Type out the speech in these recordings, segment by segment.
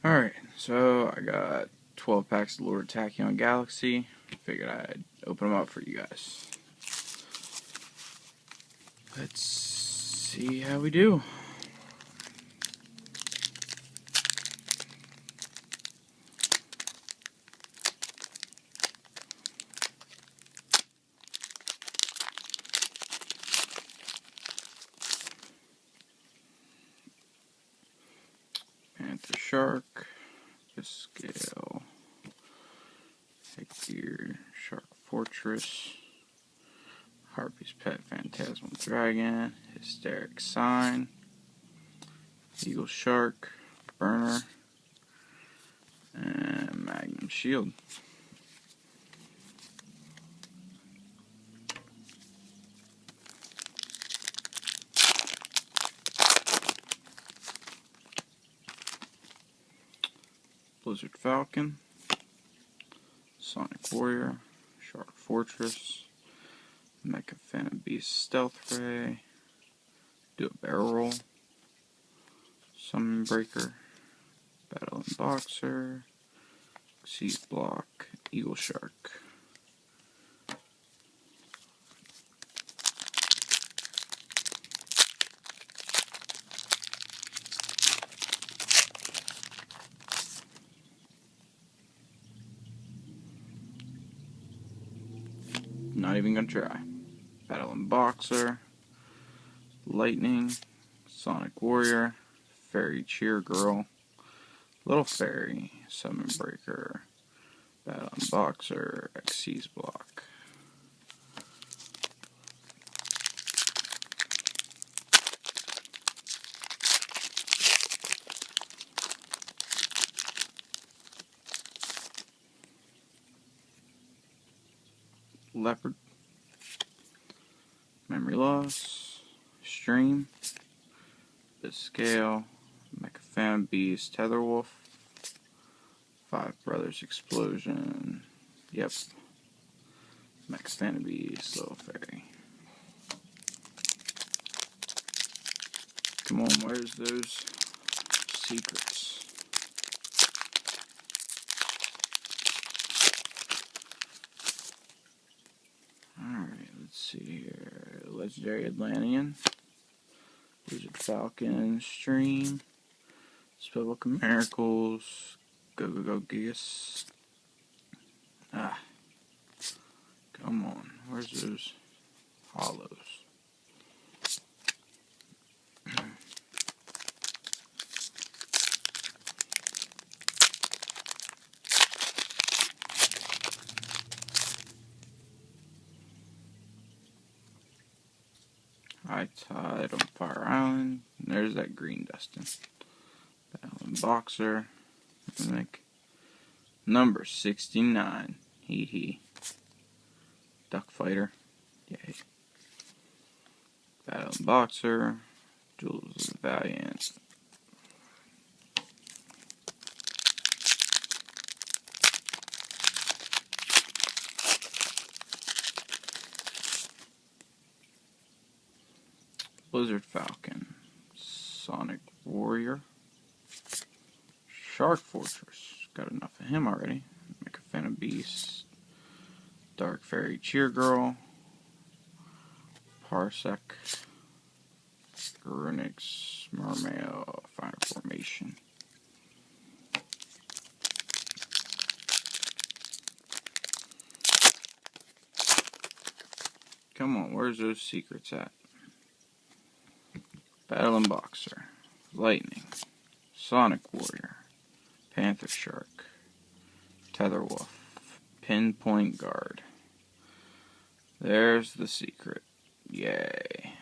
Alright, so I got 12 packs of Lord Tachyon Galaxy. Figured I'd open them up for you guys. Let's see how we do. Panther Shark, Scale, Tachyon Shark Fortress, Harpy's Pet Phantasmal Dragon, Hysteric Sign, Eagle Shark, Burner, and Magnum Shield. Blizzard Falcon, Sonic Warrior, Shark Fortress, Mecha Phantom Beast Stealth Ray, do a barrel roll, Summon Breaker, Battle and Boxer, Seize Block, Eagle Shark. Not even gonna try. Battle and Boxer, Lightning, Sonic Warrior, Fairy Cheer Girl, Little Fairy, Summon Breaker, Battle and Boxer, Seize Block. Leopard, Memory Loss, Stream, Scale, Mecha Phantom Beast, Tetherwolf, Five Brothers Explosion, yep, Mecha Phantom Beast, Little Fairy. Come on, where's those secrets? Alright, let's see here. Legendary Atlantean, Blizzard Falcon, Stream, Spellbook of Miracles, Go Go Go Geas. Ah, come on, where's those hollows? High Tide on Fire Island. There's that green Dustin. Battle and Boxer. Like number 69. Hee hee. Duck Fighter. Yay. Battle and Boxer. Jewels of the Valiant. Blizzard Falcon, Sonic Warrior, Shark Fortress, got enough of him already, Mecha Phantom Beast, Dark Fairy Cheer Girl, Parsec, Gurnix, Mermail, Fire Formation. Come on, where's those secrets at? Battle and Boxer, Lightning, Sonic Warrior, Panther Shark, Tetherwolf, Pinpoint Guard. There's the secret. Yay.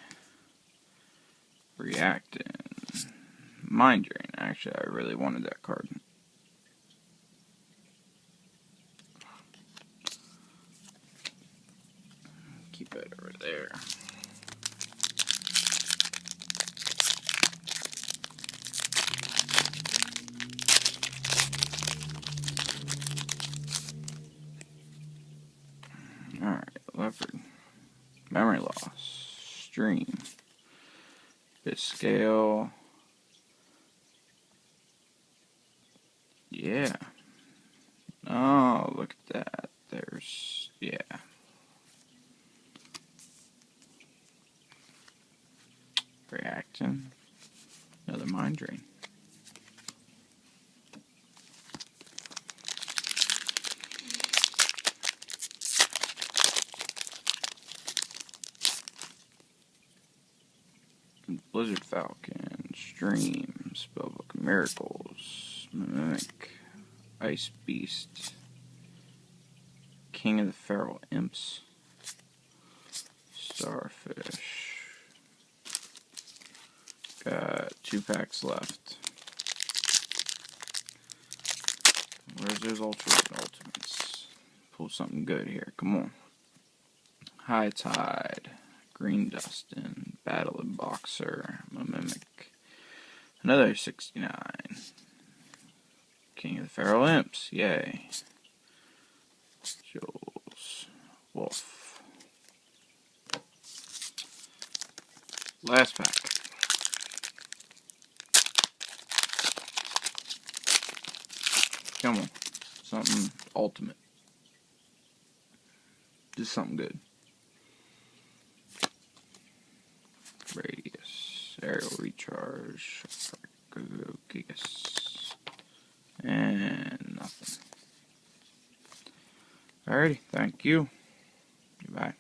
Reacting. Mind Drain. Actually, I really wanted that card. Keep it over there. Alright, Leopard. Memory Loss. Stream. Scale. Yeah. Oh, look at that. There's, yeah. Reacting. Another mind drain. Blizzard Falcon, Stream, Spellbook of Miracles, Mimic, Ice Beast, King of the Feral Imps, Starfish. Got 2 packs left. Where's those ultimates? Pull something good here. Come on. High Tide, Green Dustin, Battle and Boxer, Mimic. Another 69. King of the Feral Imps, yay. Jules, Wolf. Last pack. Come on. Something ultimate. Just something good. Radius, Aerial Recharge, Gigas, and nothing. Alrighty, thank you. Goodbye.